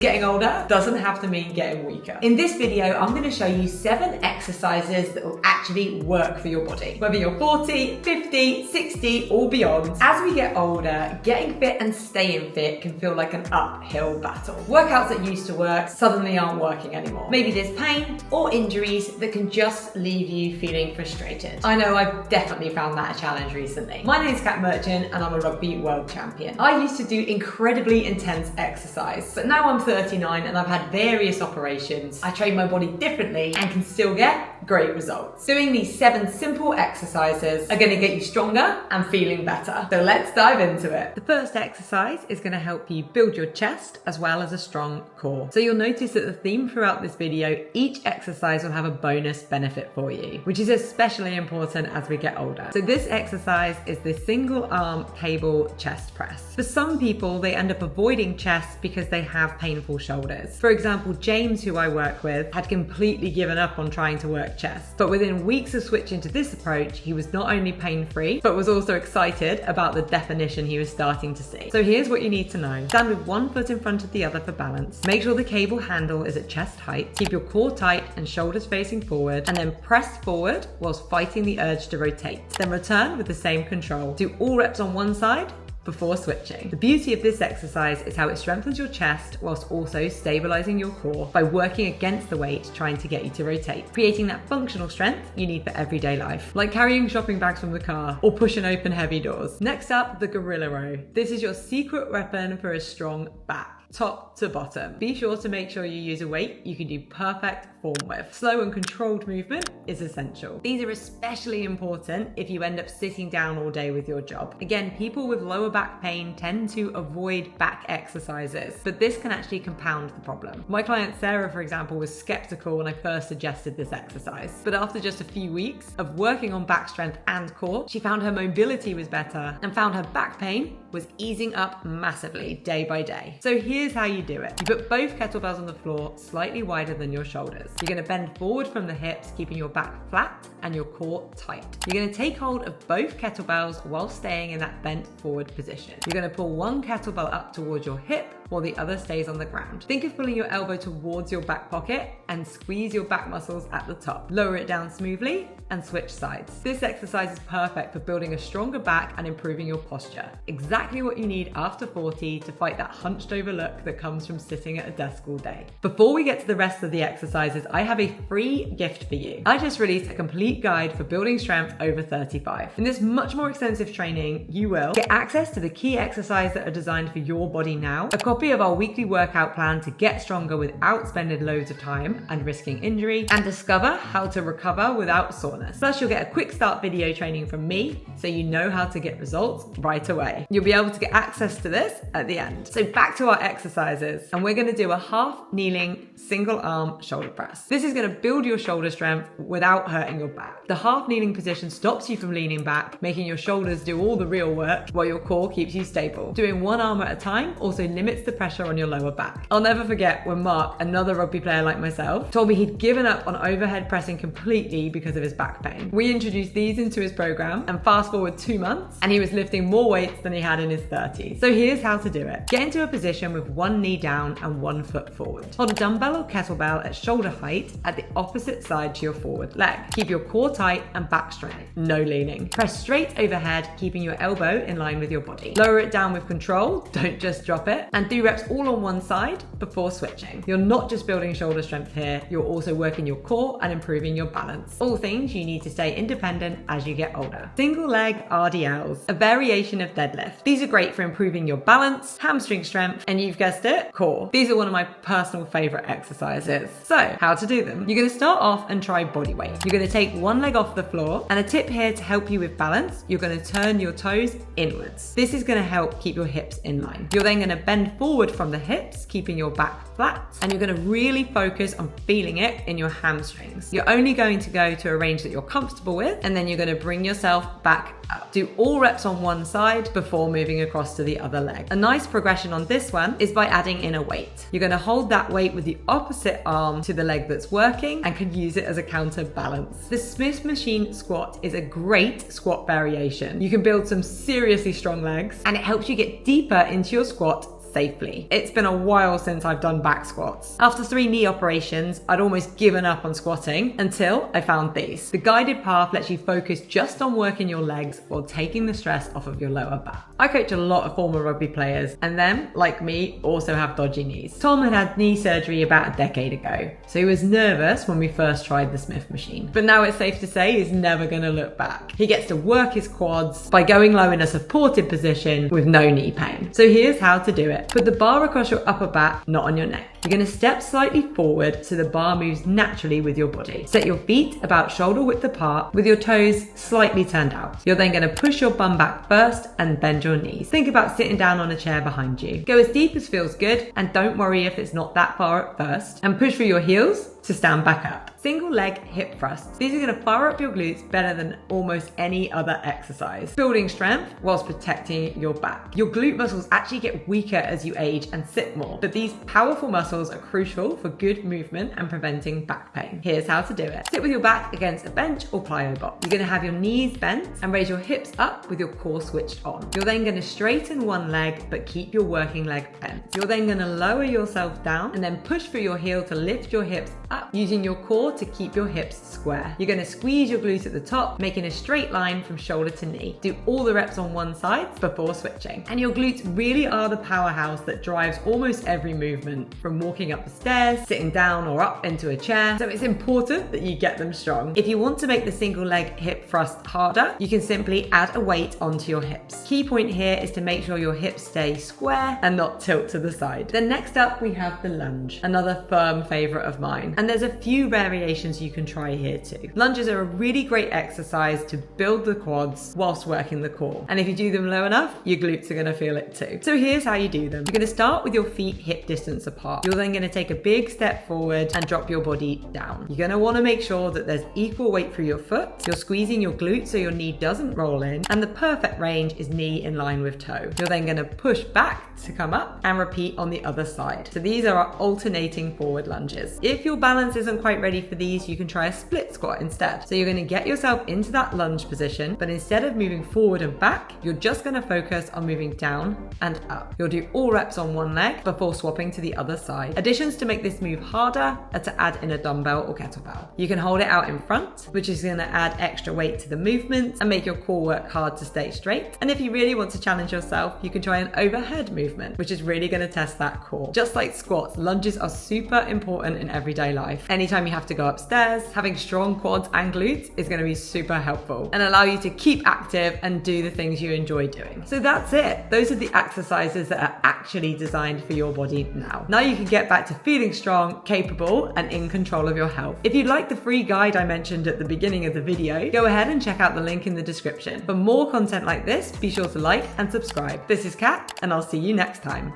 Getting older doesn't have to mean getting weaker. In this video, I'm going to show you 7 exercises that will actually work for your body. Whether you're 40, 50, 60 or beyond, as we get older, getting fit and staying fit can feel like an uphill battle. Workouts that used to work suddenly aren't working anymore. Maybe there's pain or injuries that can just leave you feeling frustrated. I know I've definitely found that a challenge recently. My name's Kat Merchant and I'm a rugby world champion. I used to do incredibly intense exercise, but now I'm 39 and I've had various operations. I train my body differently and can still get great results. Doing these 7 simple exercises are going to get you stronger and feeling better. So let's dive into it. The first exercise is going to help you build your chest as well as a strong core. So you'll notice that the theme throughout this video, each exercise will have a bonus benefit for you, which is especially important as we get older. So this exercise is the single arm cable chest press. For some people, they end up avoiding chest because they have painful shoulders. For example, James, who I work with, had completely given up on trying to work chest, but within weeks of switching to this approach, he was not only pain-free, but was also excited about the definition he was starting to see. So here's what you need to know. Stand with one foot in front of the other for balance. Make sure the cable handle is at chest height. Keep your core tight and shoulders facing forward, and then press forward whilst fighting the urge to rotate. Then return with the same control. Do all reps on one side before switching. The beauty of this exercise is how it strengthens your chest whilst also stabilizing your core by working against the weight trying to get you to rotate, creating that functional strength you need for everyday life, like carrying shopping bags from the car or pushing open heavy doors. Next up, the gorilla row. This is your secret weapon for a strong back, top to bottom. Be sure to make sure you use a weight you can do perfect form with. Slow and controlled movement is essential. These are especially important if you end up sitting down all day with your job. Again, people with lower back pain tend to avoid back exercises, but this can actually compound the problem. My client Sarah, for example, was skeptical when I first suggested this exercise, but after just a few weeks of working on back strength and core, she found her mobility was better and found her back pain was easing up massively day by day. So here's how you do it. You put both kettlebells on the floor slightly wider than your shoulders. You're going to bend forward from the hips, keeping your back flat and your core tight. You're going to take hold of both kettlebells while staying in that bent forward position. You're going to pull one kettlebell up towards your hip while the other stays on the ground. Think of pulling your elbow towards your back pocket and squeeze your back muscles at the top. Lower it down smoothly and switch sides. This exercise is perfect for building a stronger back and improving your posture. Exactly what you need after 40 to fight that hunched over look that comes from sitting at a desk all day. Before we get to the rest of the exercises, I have a free gift for you. I just released a complete guide for building strength over 35. In this much more extensive training, you will get access to the key exercises that are designed for your body now, a copy of our weekly workout plan to get stronger without spending loads of time and risking injury, and discover how to recover without soreness. Plus, you'll get a quick start video training from me so you know how to get results right away. You'll be able to get access to this at the end. So back to our exercises, and we're going to do a half kneeling single arm shoulder press. This is going to build your shoulder strength without hurting your back. The half kneeling position stops you from leaning back, making your shoulders do all the real work while your core keeps you stable. Doing one arm at a time also limits the pressure on your lower back. I'll never forget when Mark, another rugby player like myself, told me he'd given up on overhead pressing completely because of his back pain. We introduced these into his program, and fast forward 2 months and he was lifting more weights than he had in his 30s. So here's how to do it. Get into a position with one knee down and one foot forward. Hold a dumbbell or kettlebell at shoulder height at the opposite side to your forward leg. Keep your core tight and back straight. No leaning. Press straight overhead, keeping your elbow in line with your body. Lower it down with control, don't just drop it, and do reps all on one side before switching. You're not just building shoulder strength here, you're also working your core and improving your balance. All things you need to stay independent as you get older. Single leg RDLs, a variation of deadlift. These are great for improving your balance, hamstring strength, and you've guessed it, core. These are one of my personal favorite exercises. So how to do them? You're going to start off and try body weight. You're going to take one leg off the floor, and a tip here to help you with balance, you're going to turn your toes inwards. This is going to help keep your hips in line. You're then going to bend forward from the hips, keeping your back flat, and you're going to really focus on feeling it in your hamstrings. You're only going to go to a range that you're comfortable with, and then you're going to bring yourself back up. Do all reps on one side before moving across to the other leg. A nice progression on this one is by adding in a weight. You're going to hold that weight with the opposite arm to the leg that's working and can use it as a counterbalance. The Smith machine squat is a great squat variation. You can build some seriously strong legs, and it helps you get deeper into your squat safely. It's been a while since I've done back squats. After 3 knee operations, I'd almost given up on squatting until I found these. The guided path lets you focus just on working your legs while taking the stress off of your lower back. I coach a lot of former rugby players, and them, like me, also have dodgy knees. Tom had knee surgery about a decade ago, so he was nervous when we first tried the Smith machine. But now it's safe to say he's never going to look back. He gets to work his quads by going low in a supported position with no knee pain. So here's how to do it. Put the bar across your upper back, not on your neck. You're going to step slightly forward so the bar moves naturally with your body. Set your feet about shoulder width apart with your toes slightly turned out. You're then going to push your bum back first and bend your knees. Think about sitting down on a chair behind you. Go as deep as feels good, and don't worry if it's not that far at first, and push through your heels to stand back up. Single leg hip thrusts. These are going to fire up your glutes better than almost any other exercise, building strength whilst protecting your back. Your glute muscles actually get weaker as you age and sit more, but these powerful muscles are crucial for good movement and preventing back pain. Here's how to do it. Sit with your back against a bench or plyo box. You're going to have your knees bent and raise your hips up with your core switched on. You're then going to straighten one leg but keep your working leg bent. You're then going to lower yourself down and then push through your heel to lift your hips up, using your core to keep your hips square. You're going to squeeze your glutes at the top, making a straight line from shoulder to knee. Do all the reps on one side before switching. And your glutes really are the powerhouse that drives almost every movement, from walking up the stairs, sitting down or up into a chair. So it's important that you get them strong. If you want to make the single leg hip thrust harder, you can simply add a weight onto your hips. Key point here is to make sure your hips stay square and not tilt to the side. Then next up we have the lunge, another firm favorite of mine. And there's a few variations you can try here too. Lunges are a really great exercise to build the quads whilst working the core. And if you do them low enough, your glutes are going to feel it too. So here's how you do them. You're going to start with your feet hip distance apart. You're then going to take a big step forward and drop your body down. You're going to want to make sure that there's equal weight through your foot. You're squeezing your glute so your knee doesn't roll in, and the perfect range is knee in line with toe. You're then going to push back to come up and repeat on the other side. So these are our alternating forward lunges. If your balance isn't quite ready for these, you can try a split squat instead. So you're going to get yourself into that lunge position, but instead of moving forward and back, you're just going to focus on moving down and up. You'll do all reps on one leg before swapping to the other side. Additions to make this move harder are to add in a dumbbell or kettlebell. You can hold it out in front, which is going to add extra weight to the movement and make your core work hard to stay straight. And if you really want to challenge yourself, you can try an overhead movement, which is really going to test that core. Just like squats, lunges are super important in everyday life. Anytime you have to go upstairs, having strong quads and glutes is going to be super helpful and allow you to keep active and do the things you enjoy doing. So that's it. Those are the exercises that are actually designed for your body now. Now you can get back to feeling strong, capable, and in control of your health. If you'd like the free guide I mentioned at the beginning of the video, go ahead and check out the link in the description. For more content like this, be sure to like and subscribe. This is Kat, and I'll see you next time.